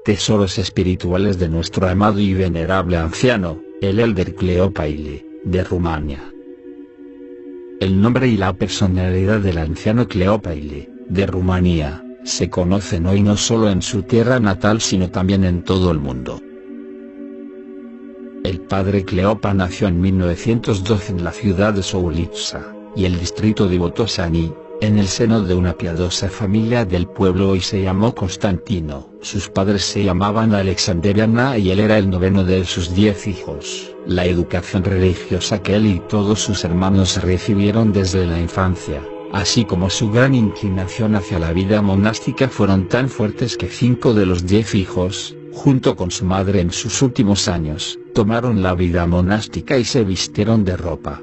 tesoros espirituales de nuestro amado y venerable anciano, el Elder Cleopaile, de Rumania. El nombre y la personalidad del anciano Cleopaile, de Rumanía, se conocen hoy no solo en su tierra natal sino también en todo el mundo. El padre Cleopa nació en 1912 en la ciudad de Soulitsa, y el distrito de Botoșani, en el seno de una piadosa familia del pueblo, y se llamó Constantino. Sus padres se llamaban Alexander y Ana y él era el noveno de sus 10 hijos. La educación religiosa que él y todos sus hermanos recibieron desde la infancia, así como su gran inclinación hacia la vida monástica, fueron tan fuertes que 5 de los 10 hijos, junto con su madre en sus últimos años, tomaron la vida monástica y se vistieron de ropa.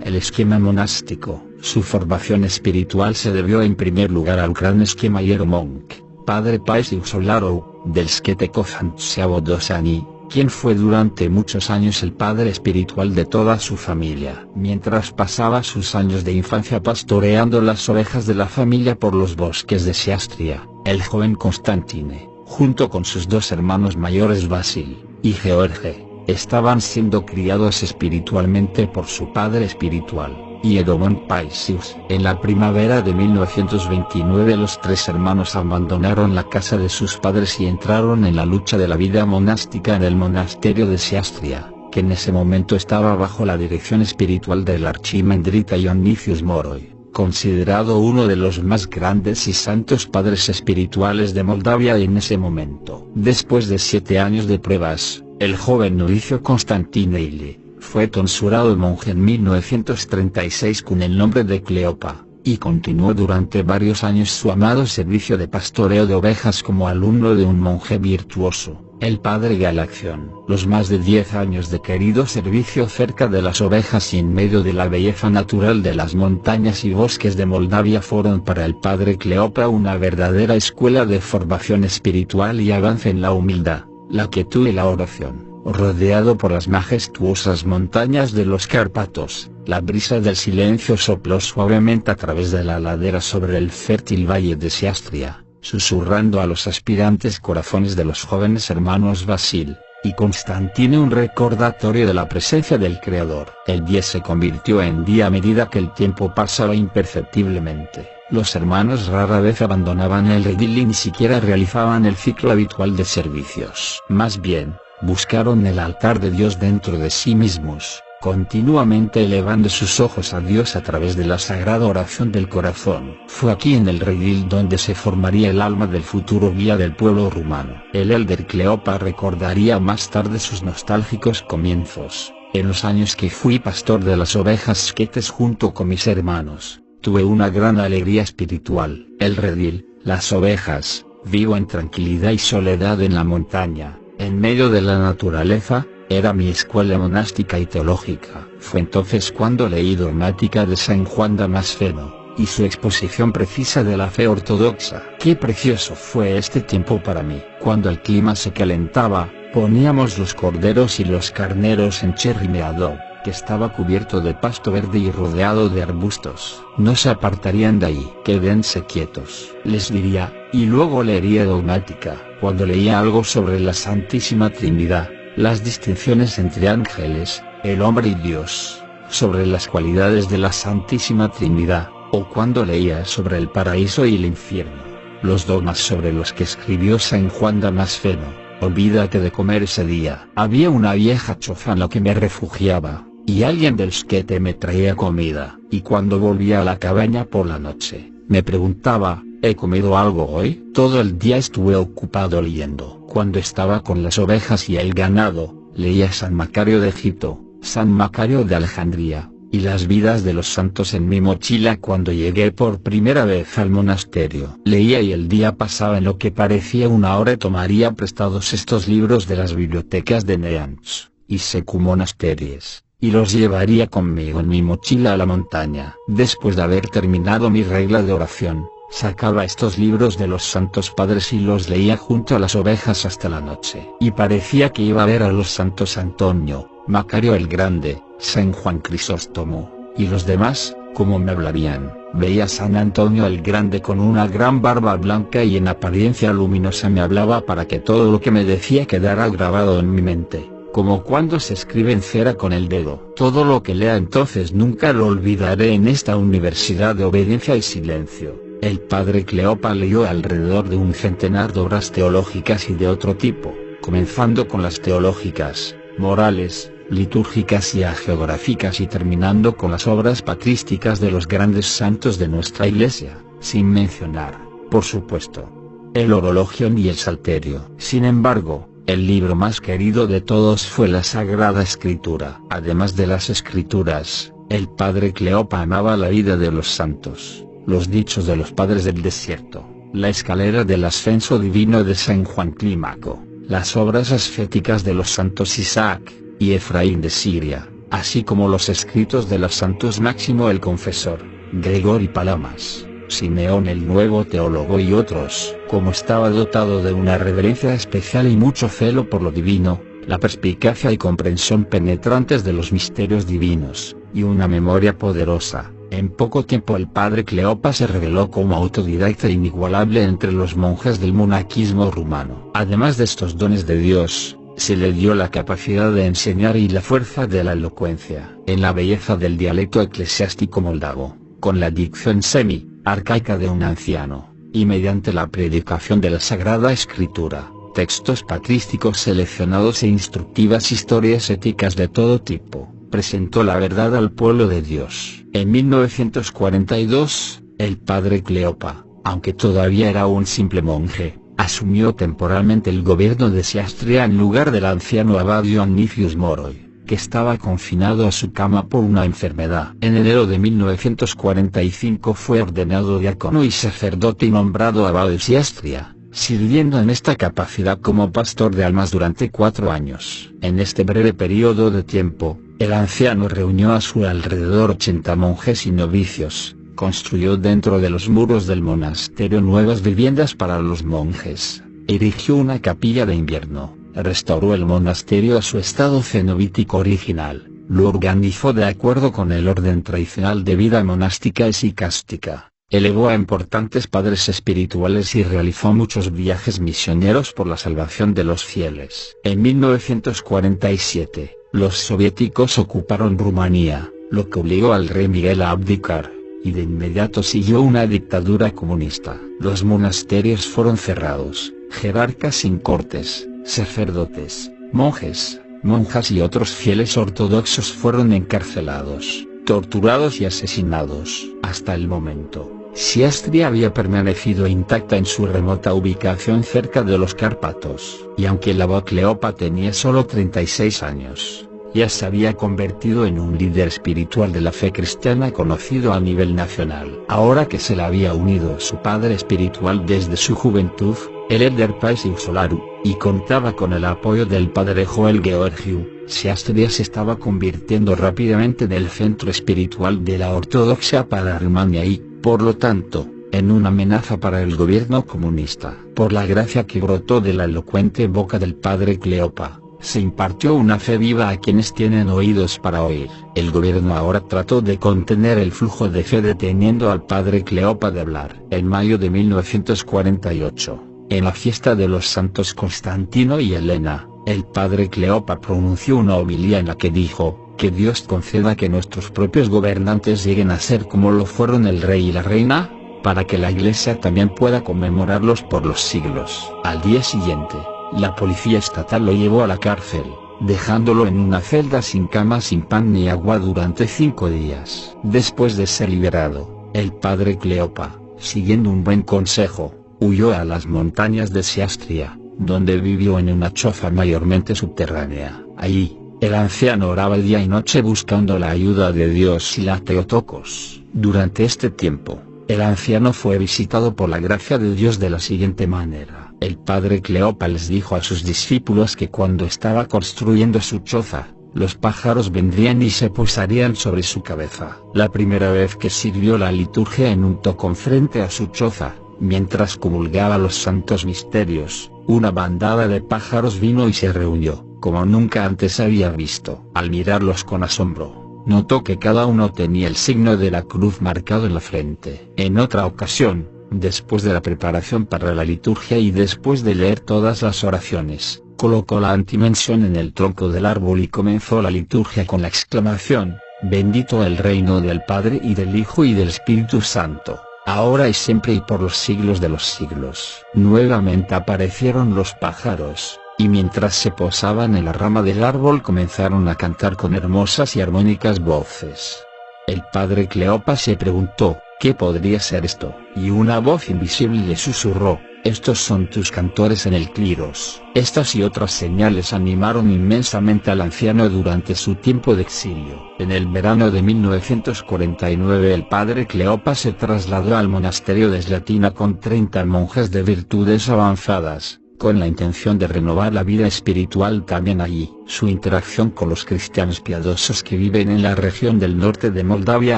El esquema monástico, su formación espiritual se debió en primer lugar al gran esquema Hieromonk, padre Paisiu Solaro, del Skete Kofantsiavo Botoșani, quien fue durante muchos años el padre espiritual de toda su familia. Mientras pasaba sus años de infancia pastoreando las ovejas de la familia por los bosques de Siastria, el joven Constantine, junto con sus 2 hermanos mayores Basil y George, estaban siendo criados espiritualmente por su padre espiritual, Hieromonk Paisius. En la primavera de 1929 los 3 hermanos abandonaron la casa de sus padres y entraron en la lucha de la vida monástica en el monasterio de Siastria, que en ese momento estaba bajo la dirección espiritual del archimandrita Ionisius Moroi, considerado uno de los más grandes y santos padres espirituales de Moldavia en ese momento. Después de 7 años de pruebas, el joven novicio Constantine fue tonsurado monje en 1936 con el nombre de Cleopa, y continuó durante varios años su amado servicio de pastoreo de ovejas como alumno de un monje virtuoso, el padre Galaxión. Los más de 10 años de querido servicio cerca de las ovejas y en medio de la belleza natural de las montañas y bosques de Moldavia fueron para el padre Cleopa una verdadera escuela de formación espiritual y avance en la humildad, la quietud y la oración. Rodeado por las majestuosas montañas de los Cárpatos, la brisa del silencio sopló suavemente a través de la ladera sobre el fértil valle de Siastria, susurrando a los aspirantes corazones de los jóvenes hermanos Basil y Constantine un recordatorio de la presencia del Creador. El día se convirtió en día a medida que el tiempo pasaba imperceptiblemente. Los hermanos rara vez abandonaban el redil y ni siquiera realizaban el ciclo habitual de servicios. Más bien, buscaron el altar de Dios dentro de sí mismos, continuamente elevando sus ojos a Dios a través de la sagrada oración del corazón. Fue aquí en el redil donde se formaría el alma del futuro guía del pueblo rumano. El Elder Cleopa recordaría más tarde sus nostálgicos comienzos. En los años que fui pastor de las ovejas Sketes junto con mis hermanos, tuve una gran alegría espiritual. El redil, las ovejas, vivo en tranquilidad y soledad en la montaña, en medio de la naturaleza, era mi escuela monástica y teológica. Fue entonces cuando leí Dogmática de San Juan Damasceno, y su exposición precisa de la fe ortodoxa. Qué precioso fue este tiempo para mí. Cuando el clima se calentaba, poníamos los corderos y los carneros en Cherry Meadow, que estaba cubierto de pasto verde y rodeado de arbustos. No se apartarían de ahí. Quédense quietos, les diría, y luego leería Dogmática. Cuando leía algo sobre la Santísima Trinidad, las distinciones entre ángeles, el hombre y Dios, sobre las cualidades de la Santísima Trinidad, o cuando leía sobre el paraíso y el infierno, los dogmas sobre los que escribió San Juan Damasceno, olvídate de comer ese día. Había una vieja choza en la que me refugiaba, y alguien del Skete me traía comida, y cuando volvía a la cabaña por la noche, me preguntaba, ¿he comido algo hoy? Todo el día estuve ocupado leyendo. Cuando estaba con las ovejas y el ganado, leía San Macario de Egipto, San Macario de Alejandría, y las vidas de los santos en mi mochila cuando llegué por primera vez al monasterio. Leía y el día pasaba en lo que parecía una hora y tomaría prestados estos libros de las bibliotecas de Neamț y Secu Monasteries, y los llevaría conmigo en mi mochila a la montaña. Después de haber terminado mi regla de oración, sacaba estos libros de los santos padres y los leía junto a las ovejas hasta la noche. Y parecía que iba a ver a los santos Antonio, Macario el Grande, San Juan Crisóstomo, ¿Y los demás, cómo me hablarían? Veía a San Antonio el Grande con una gran barba blanca y en apariencia luminosa me hablaba para que todo lo que me decía quedara grabado en mi mente, como cuando se escribe en cera con el dedo. Todo lo que lea entonces nunca lo olvidaré en esta universidad de obediencia y silencio. El padre Cleopa leyó alrededor de un centenar de obras teológicas y de otro tipo, comenzando con las teológicas, morales, litúrgicas y hagiográficas y terminando con las obras patrísticas de los grandes santos de nuestra Iglesia, sin mencionar, por supuesto, el Orologio ni el Salterio. Sin embargo, el libro más querido de todos fue la Sagrada Escritura. Además de las Escrituras, el padre Cleopa amaba la vida de los santos, los dichos de los padres del desierto, la escalera del ascenso divino de San Juan Clímaco, las obras ascéticas de los santos Isaac y Efraín de Siria, así como los escritos de los santos Máximo el Confesor, Gregorio Palamas, Simeón el Nuevo Teólogo y otros. Como estaba dotado de una reverencia especial y mucho celo por lo divino, la perspicacia y comprensión penetrantes de los misterios divinos, y una memoria poderosa, en poco tiempo el padre Cleopa se reveló como autodidacta inigualable entre los monjes del monaquismo rumano. Además de estos dones de Dios, se le dio la capacidad de enseñar y la fuerza de la elocuencia. En la belleza del dialecto eclesiástico moldavo, con la dicción semi-arcaica de un anciano, y mediante la predicación de la Sagrada Escritura, textos patrísticos seleccionados e instructivas historias éticas de todo tipo, presentó la verdad al pueblo de Dios. En 1942, el padre Cleopa, aunque todavía era un simple monje, asumió temporalmente el gobierno de Siastria en lugar del anciano abad Dionisius Moroi, que estaba confinado a su cama por una enfermedad. En enero de 1945 fue ordenado diácono y sacerdote y nombrado abad de Siastria, sirviendo en esta capacidad como pastor de almas durante 4 años. En este breve periodo de tiempo, el anciano reunió a su alrededor 80 monjes y novicios, construyó dentro de los muros del monasterio nuevas viviendas para los monjes, erigió una capilla de invierno, restauró el monasterio a su estado cenobítico original, lo organizó de acuerdo con el orden tradicional de vida monástica y sicástica, elevó a importantes padres espirituales y realizó muchos viajes misioneros por la salvación de los fieles. En 1947, los soviéticos ocuparon Rumanía, lo que obligó al rey Miguel a abdicar, y de inmediato siguió una dictadura comunista. Los monasterios fueron cerrados, jerarcas sin cortes, sacerdotes, monjes, monjas y otros fieles ortodoxos fueron encarcelados, torturados y asesinados. Hasta el momento, Siastria había permanecido intacta en su remota ubicación cerca de los Cárpatos, y aunque el abad Cleopa tenía solo 36 años, ya se había convertido en un líder espiritual de la fe cristiana conocido a nivel nacional. Ahora que se le había unido su padre espiritual desde su juventud, el Elder Paisiu Solaru, y contaba con el apoyo del padre Joel Georgiou, Siastria se estaba convirtiendo rápidamente en el centro espiritual de la ortodoxia para Rumania y, por lo tanto, en una amenaza para el gobierno comunista. Por la gracia que brotó de la elocuente boca del padre Cleopa, se impartió una fe viva a quienes tienen oídos para oír. El gobierno ahora trató de contener el flujo de fe deteniendo al padre Cleopa de hablar. En mayo de 1948, en la fiesta de los santos Constantino y Elena, el padre Cleopa pronunció una homilía en la que dijo: que Dios conceda que nuestros propios gobernantes lleguen a ser como lo fueron el rey y la reina, para que la Iglesia también pueda conmemorarlos por los siglos. Al día siguiente, la policía estatal lo llevó a la cárcel, dejándolo en una celda sin cama, sin pan ni agua durante 5 días. Después de ser liberado, el padre Cleopa, siguiendo un buen consejo, huyó a las montañas de Siastria, donde vivió en una choza mayormente subterránea. Allí, el anciano oraba día y noche buscando la ayuda de Dios y la Teotokos. Durante este tiempo, el anciano fue visitado por la gracia de Dios de la siguiente manera. El padre Cleopa les dijo a sus discípulos que cuando estaba construyendo su choza, los pájaros vendrían y se posarían sobre su cabeza. La primera vez que sirvió la liturgia en un tocón frente a su choza, mientras comulgaba los santos misterios, una bandada de pájaros vino y se reunió, como nunca antes había visto. Al mirarlos con asombro, notó que cada uno tenía el signo de la cruz marcado en la frente. En otra ocasión, después de la preparación para la liturgia y después de leer todas las oraciones, colocó la antimensión en el tronco del árbol y comenzó la liturgia con la exclamación: «Bendito el reino del Padre y del Hijo y del Espíritu Santo, ahora y siempre y por los siglos de los siglos». Nuevamente aparecieron los pájaros, y mientras se posaban en la rama del árbol comenzaron a cantar con hermosas y armónicas voces. El padre Cleopas se preguntó, ¿qué podría ser esto? Y una voz invisible le susurró: «Estos son tus cantores en el Cliros». Estas y otras señales animaron inmensamente al anciano durante su tiempo de exilio. En el verano de 1949 el padre Cleopas se trasladó al monasterio de Slatina con 30 monjes de virtudes avanzadas, con la intención de renovar la vida espiritual también allí. Su interacción con los cristianos piadosos que viven en la región del norte de Moldavia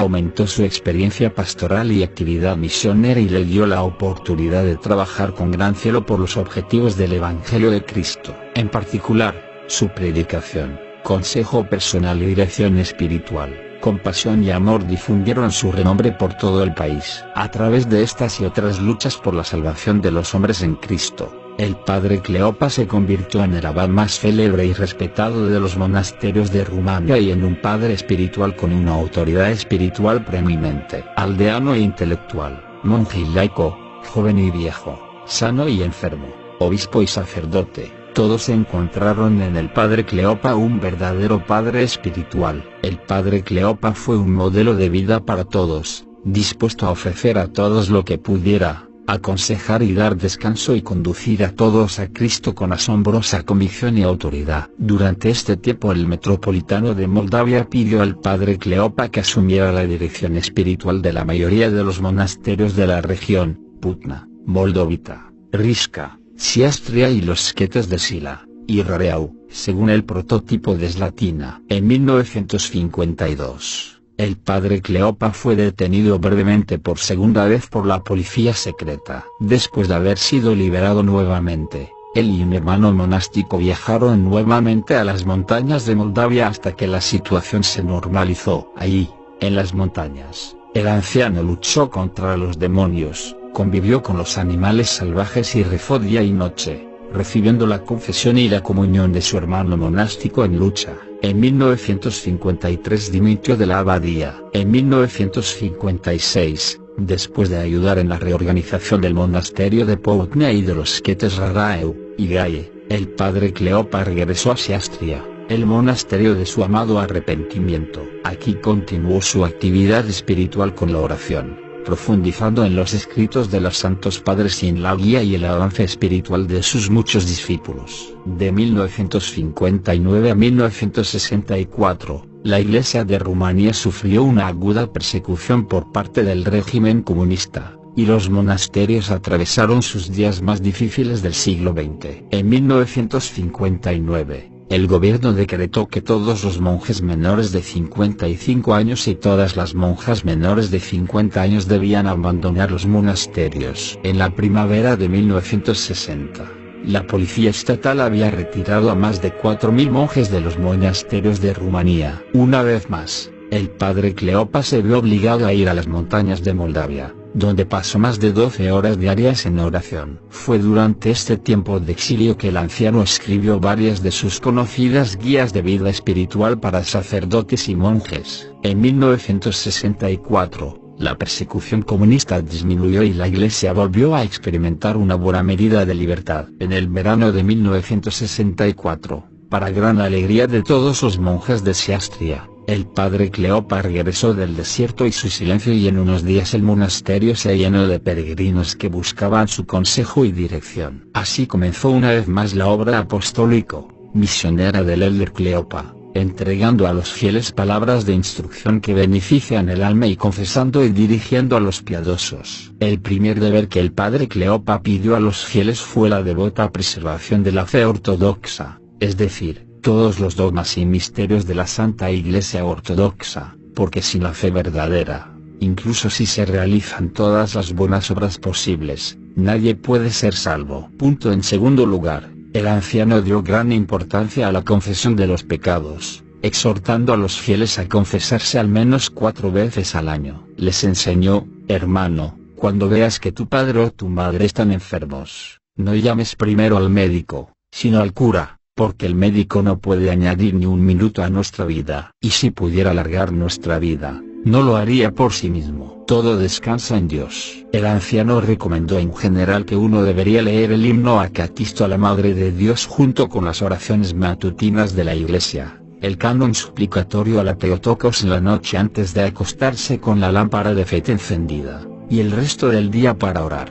aumentó su experiencia pastoral y actividad misionera y le dio la oportunidad de trabajar con gran celo por los objetivos del Evangelio de Cristo. En particular, su predicación, consejo personal y dirección espiritual, compasión y amor difundieron su renombre por todo el país. A través de estas y otras luchas por la salvación de los hombres en Cristo, el padre Cleopas se convirtió en el abad más célebre y respetado de los monasterios de Rumania y en un padre espiritual con una autoridad espiritual preeminente. Aldeano e intelectual, monje y laico, joven y viejo, sano y enfermo, obispo y sacerdote, todos encontraron en el padre Cleopas un verdadero padre espiritual. El padre Cleopas fue un modelo de vida para todos, dispuesto a ofrecer a todos lo que pudiera, aconsejar y dar descanso y conducir a todos a Cristo con asombrosa convicción y autoridad. Durante este tiempo el metropolitano de Moldavia pidió al padre Cleopas que asumiera la dirección espiritual de la mayoría de los monasterios de la región: Putna, Moldovita, Risca, Siastria y los Sketes de Sila, y Rareau, según el prototipo de Slatina. En 1952. El padre Cleopas fue detenido brevemente por segunda vez por la policía secreta. Después de haber sido liberado nuevamente, él y un hermano monástico viajaron nuevamente a las montañas de Moldavia hasta que la situación se normalizó. Allí, en las montañas, el anciano luchó contra los demonios, convivió con los animales salvajes y rezó día y noche, recibiendo la confesión y la comunión de su hermano monástico en lucha. En 1953 dimitió de la abadía. En 1956, después de ayudar en la reorganización del monasterio de Poutna y de los Sketes Rareau y Gaie, el padre Cleopas regresó a Siastria, el monasterio de su amado arrepentimiento. Aquí continuó su actividad espiritual con la oración, profundizando en los escritos de los santos padres y en la guía y el avance espiritual de sus muchos discípulos. De 1959 a 1964, la Iglesia de Rumanía sufrió una aguda persecución por parte del régimen comunista, y los monasterios atravesaron sus días más difíciles del siglo XX. En 1959, el gobierno decretó que todos los monjes menores de 55 años y todas las monjas menores de 50 años debían abandonar los monasterios. En la primavera de 1960, la policía estatal había retirado a más de 4.000 monjes de los monasterios de Rumanía. Una vez más, el padre Cleopas se vio obligado a ir a las montañas de Moldavia, donde pasó más de 12 horas diarias en oración. Fue durante este tiempo de exilio que el anciano escribió varias de sus conocidas guías de vida espiritual para sacerdotes y monjes. En 1964, la persecución comunista disminuyó y la Iglesia volvió a experimentar una buena medida de libertad. En el verano de 1964, para gran alegría de todos los monjes de Siastria, el padre Cleopas regresó del desierto y su silencio, y en unos días el monasterio se llenó de peregrinos que buscaban su consejo y dirección. Así comenzó una vez más la obra apostólico-misionera del elder Cleopas, entregando a los fieles palabras de instrucción que benefician el alma y confesando y dirigiendo a los piadosos. El primer deber que el padre Cleopas pidió a los fieles fue la devota preservación de la fe ortodoxa, es decir, todos los dogmas y misterios de la Santa Iglesia Ortodoxa, porque sin la fe verdadera, incluso si se realizan todas las buenas obras posibles, nadie puede ser salvo. En segundo lugar, el anciano dio gran importancia a la confesión de los pecados, exhortando a los fieles a confesarse al menos 4 veces al año. Les enseñó: hermano, cuando veas que tu padre o tu madre están enfermos, no llames primero al médico, sino al cura, porque el médico no puede añadir ni un minuto a nuestra vida. Y si pudiera alargar nuestra vida, no lo haría por sí mismo. Todo descansa en Dios. El anciano recomendó en general que uno debería leer el himno Acaquisto a la Madre de Dios junto con las oraciones matutinas de la Iglesia, el canon suplicatorio a la Theotokos en la noche antes de acostarse con la lámpara de fe encendida, y el resto del día para orar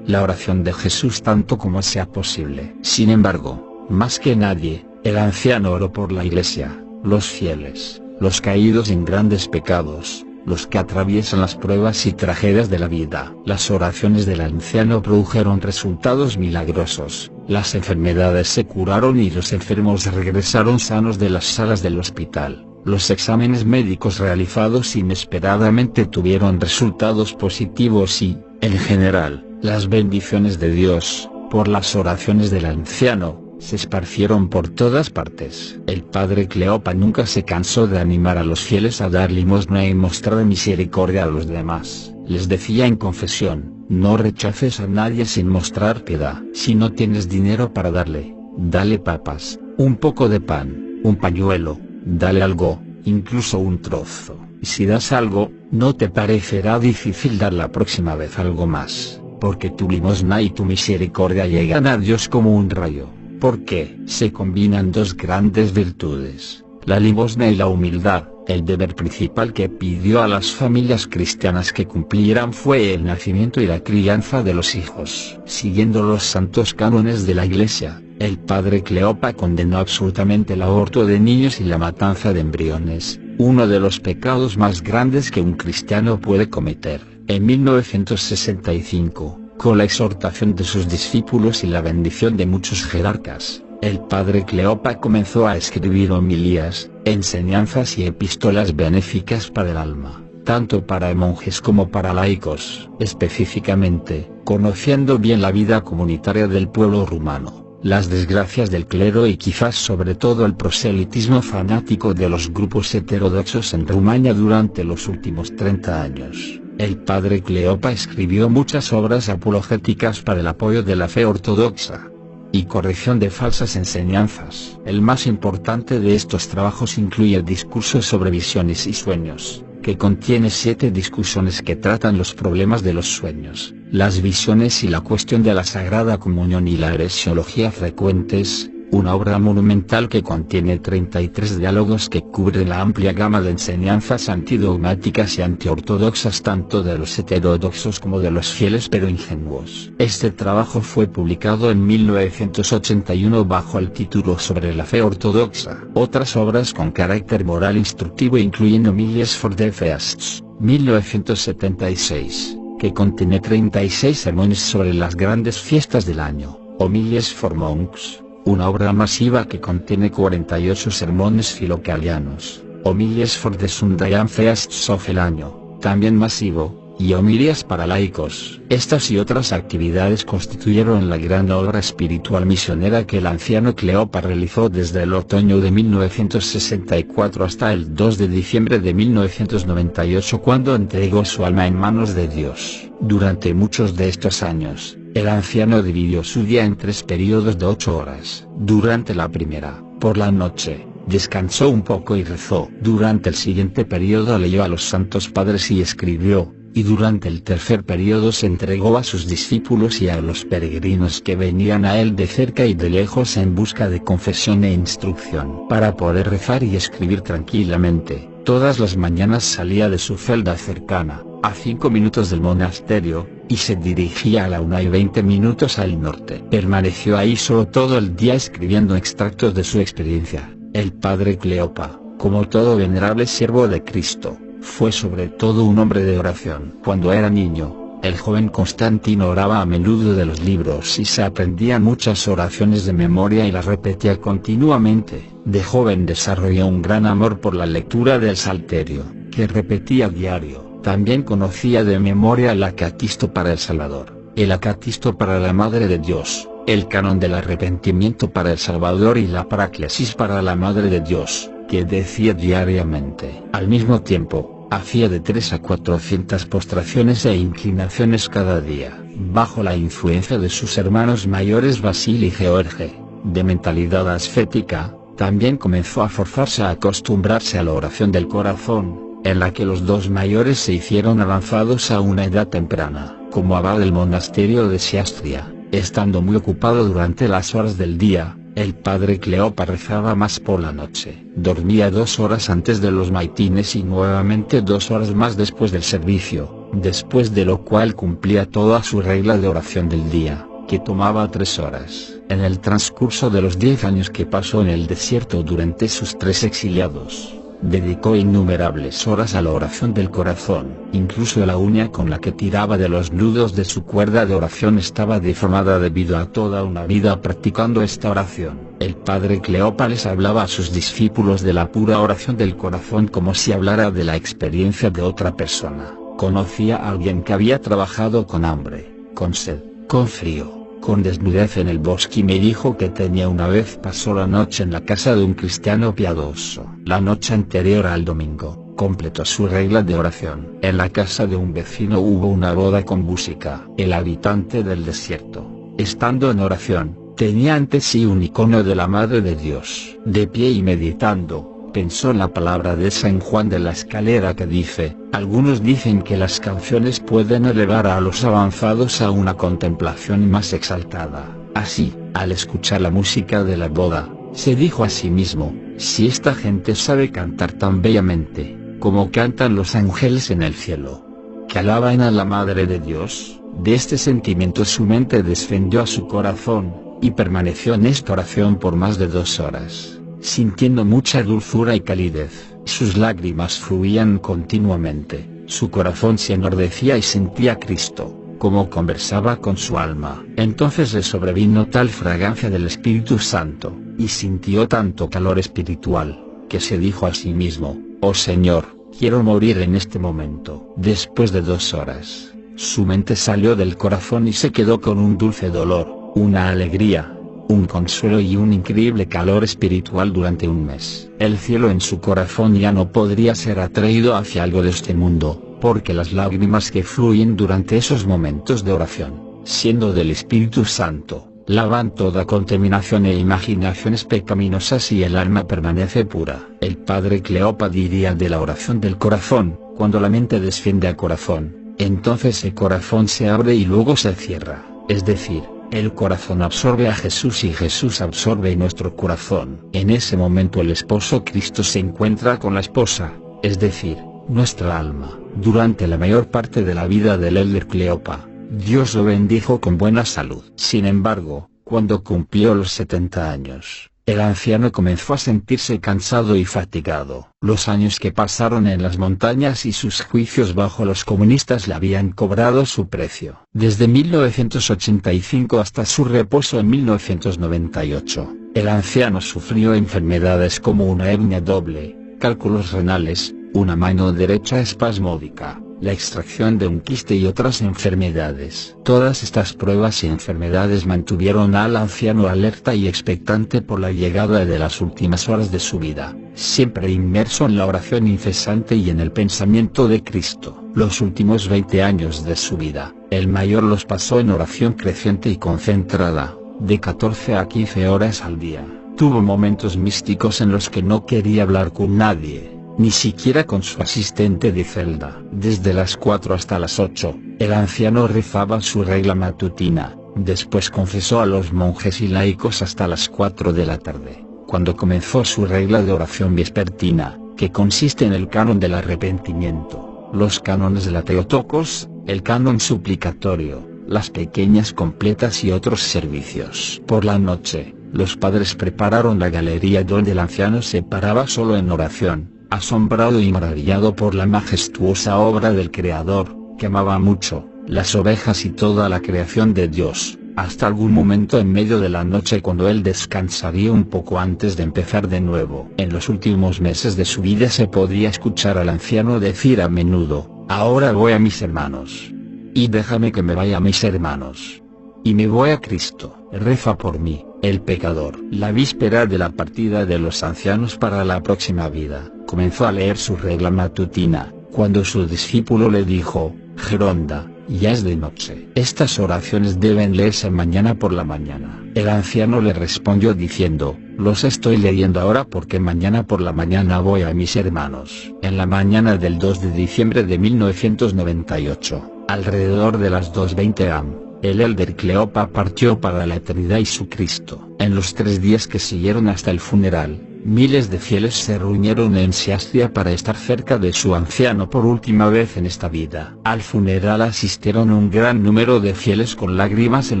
la oración de Jesús tanto como sea posible. Sin embargo, más que nadie, el anciano oró por la Iglesia, los fieles, los caídos en grandes pecados, los que atraviesan las pruebas y tragedias de la vida. Las oraciones del anciano produjeron resultados milagrosos, las enfermedades se curaron y los enfermos regresaron sanos de las salas del hospital. Los exámenes médicos realizados inesperadamente tuvieron resultados positivos y, en general, las bendiciones de Dios, por las oraciones del anciano, se esparcieron por todas partes. El padre Cleopa nunca se cansó de animar a los fieles a dar limosna y mostrar misericordia a los demás. Les decía en confesión: no rechaces a nadie sin mostrar piedad. Si no tienes dinero para darle, dale papas, un poco de pan, un pañuelo, dale algo, incluso un trozo. Y si das algo, no te parecerá difícil dar la próxima vez algo más, porque tu limosna y tu misericordia llegan a Dios como un rayo. Porque se combinan dos grandes virtudes, la limosna y la humildad. El deber principal que pidió a las familias cristianas que cumplieran fue el nacimiento y la crianza de los hijos. Siguiendo los santos cánones de la Iglesia, el padre Cleopa condenó absolutamente el aborto de niños y la matanza de embriones, uno de los pecados más grandes que un cristiano puede cometer. En 1965, con la exhortación de sus discípulos y la bendición de muchos jerarcas, el padre Cleopa comenzó a escribir homilías, enseñanzas y epístolas benéficas para el alma, tanto para monjes como para laicos. Específicamente, conociendo bien la vida comunitaria del pueblo rumano, las desgracias del clero y quizás sobre todo el proselitismo fanático de los grupos heterodoxos en Rumania durante los últimos 30 años, el padre Cleopa escribió muchas obras apologéticas para el apoyo de la fe ortodoxa y corrección de falsas enseñanzas. El más importante de estos trabajos incluye el discurso sobre visiones y sueños, que contiene 7 discusiones que tratan los problemas de los sueños, las visiones y la cuestión de la Sagrada Comunión y la heresiología frecuentes, una obra monumental que contiene 33 diálogos que cubren la amplia gama de enseñanzas antidogmáticas y antiortodoxas tanto de los heterodoxos como de los fieles pero ingenuos. Este trabajo fue publicado en 1981 bajo el título Sobre la fe ortodoxa. Otras obras con carácter moral instructivo incluyen Homilies for the Feasts, 1976, que contiene 36 sermones sobre las grandes fiestas del año, Homilies for Monks, una obra masiva que contiene 48 sermones filocalianos, Homilies for the Sunday and Feasts of el año, también masivo, y homilías para laicos. Estas y otras actividades constituyeron la gran obra espiritual misionera que el anciano Cleopa realizó desde el otoño de 1964 hasta el 2 de diciembre de 1998 cuando entregó su alma en manos de Dios. Durante muchos de estos años, el anciano dividió su día en 3 periodos de 8 horas. Durante la primera, por la noche, descansó un poco y rezó. Durante el siguiente periodo leyó a los santos padres y escribió, y durante el tercer periodo se entregó a sus discípulos y a los peregrinos que venían a él de cerca y de lejos en busca de confesión e instrucción. Para poder rezar y escribir tranquilamente, todas las mañanas salía de su celda cercana, a 5 minutos del monasterio, y se dirigía a la 1:20 al norte. Permaneció ahí solo todo el día escribiendo extractos de su experiencia. El padre Cleopa, como todo venerable siervo de Cristo, fue sobre todo un hombre de oración. Cuando era niño, el joven Constantino oraba a menudo de los libros y se aprendía muchas oraciones de memoria y las repetía continuamente. De joven desarrolló un gran amor por la lectura del Salterio, que repetía a diario. También conocía de memoria el Acaquisto para el Salvador, el Acaquisto para la Madre de Dios, el canon del arrepentimiento para el Salvador y la paráclesis para la Madre de Dios, que decía diariamente. Al mismo tiempo, hacía de 3 a 400 postraciones e inclinaciones cada día, bajo la influencia de sus hermanos mayores Basil y George, de mentalidad ascética. También comenzó a forzarse a acostumbrarse a la oración del corazón, en la que los dos mayores se hicieron avanzados a una edad temprana. Como abad del monasterio de Siastria, estando muy ocupado durante las horas del día, el padre Cleopa rezaba más por la noche. Dormía 2 horas antes de los maitines y nuevamente 2 horas más después del servicio, después de lo cual cumplía toda su regla de oración del día, que tomaba 3 horas. En el transcurso de los 10 años que pasó en el desierto durante sus 3 exiliados, dedicó innumerables horas a la oración del corazón. Incluso la uña con la que tiraba de los nudos de su cuerda de oración estaba deformada debido a toda una vida practicando esta oración. El padre Cleopa les hablaba a sus discípulos de la pura oración del corazón como si hablara de la experiencia de otra persona. Conocía a alguien que había trabajado con hambre, con sed, con frío, con desnudez en el bosque y me dijo que una vez pasó la noche en la casa de un cristiano piadoso. La noche anterior al domingo, completó su regla de oración. En la casa de un vecino hubo una boda con música. El habitante del desierto, estando en oración, tenía ante sí un icono de la Madre de Dios. De pie y meditando, pensó en la palabra de San Juan de la Escalera que dice: algunos dicen que las canciones pueden elevar a los avanzados a una contemplación más exaltada. Así, al escuchar la música de la boda, se dijo a sí mismo: si esta gente sabe cantar tan bellamente, como cantan los ángeles en el cielo, que alaban a la Madre de Dios. De este sentimiento su mente descendió a su corazón, y permaneció en esta oración por más de 2 horas. Sintiendo mucha dulzura y calidez, sus lágrimas fluían continuamente, su corazón se enardecía y sentía a Cristo, como conversaba con su alma. Entonces le sobrevino tal fragancia del Espíritu Santo, y sintió tanto calor espiritual, que se dijo a sí mismo: oh Señor, quiero morir en este momento. Después de 2 horas, su mente salió del corazón y se quedó con un dulce dolor, una alegría, un consuelo y un increíble calor espiritual durante un mes. El cielo en su corazón ya no podría ser atraído hacia algo de este mundo, porque las lágrimas que fluyen durante esos momentos de oración, siendo del Espíritu Santo, lavan toda contaminación e imaginaciones pecaminosas y el alma permanece pura. El padre Cleopa diría de la oración del corazón: cuando la mente desciende al corazón, entonces el corazón se abre y luego se cierra, es decir, el corazón absorbe a Jesús y Jesús absorbe nuestro corazón. En ese momento el esposo Cristo se encuentra con la esposa, es decir, nuestra alma. Durante la mayor parte de la vida del elder Cleopa, Dios lo bendijo con buena salud. Sin embargo, cuando cumplió los 70 años, el anciano comenzó a sentirse cansado y fatigado. Los años que pasaron en las montañas y sus juicios bajo los comunistas le habían cobrado su precio. Desde 1985 hasta su reposo en 1998, el anciano sufrió enfermedades como una hernia doble, cálculos renales, una mano derecha espasmódica, la extracción de un quiste y otras enfermedades. Todas estas pruebas y enfermedades mantuvieron al anciano alerta y expectante por la llegada de las últimas horas de su vida, siempre inmerso en la oración incesante y en el pensamiento de Cristo. Los últimos 20 años de su vida, el mayor los pasó en oración creciente y concentrada, de 14 a 15 horas al día. Tuvo momentos místicos en los que no quería hablar con nadie, ni siquiera con su asistente de celda. Desde las 4 hasta las 8, el anciano rezaba su regla matutina, después confesó a los monjes y laicos hasta las 4 de la tarde, cuando comenzó su regla de oración vespertina, que consiste en el canon del arrepentimiento, los cánones de la Teotocos, el canon suplicatorio, las pequeñas completas y otros servicios. Por la noche, los padres prepararon la galería donde el anciano se paraba solo en oración, asombrado y maravillado por la majestuosa obra del Creador, que amaba mucho, las ovejas y toda la creación de Dios, hasta algún momento en medio de la noche cuando él descansaría un poco antes de empezar de nuevo. En los últimos meses de su vida se podía escuchar al anciano decir a menudo: ahora voy a mis hermanos. Y déjame que me vaya a mis hermanos. Y me voy a Cristo. reza por mí, el pecador. La víspera de la partida de los ancianos para la próxima vida, comenzó a leer su regla matutina, cuando su discípulo le dijo: Geronda, ya es de noche. Estas oraciones deben leerse mañana por la mañana. El anciano le respondió diciendo: los estoy leyendo ahora porque mañana por la mañana voy a mis hermanos. En la mañana del 2 de diciembre de 1998, alrededor de las 2:20 am, el elder Cleopa partió para la eternidad y su Cristo. En los 3 días que siguieron hasta el funeral, miles de fieles se reunieron en Seastria para estar cerca de su anciano por última vez en esta vida. Al funeral asistieron un gran número de fieles con lágrimas en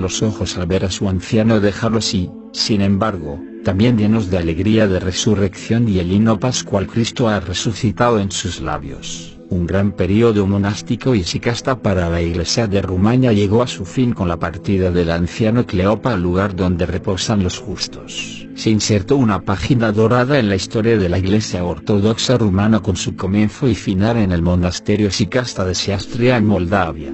los ojos al ver a su anciano dejarlo así, sin embargo, también llenos de alegría de resurrección y el himno pascual Cristo ha resucitado en sus labios. Un gran período monástico y sicasta para la Iglesia de Rumania llegó a su fin con la partida del anciano Cleopa al lugar donde reposan los justos. Se insertó una página dorada en la historia de la Iglesia Ortodoxa rumana con su comienzo y final en el monasterio sicasta de Seastria en Moldavia.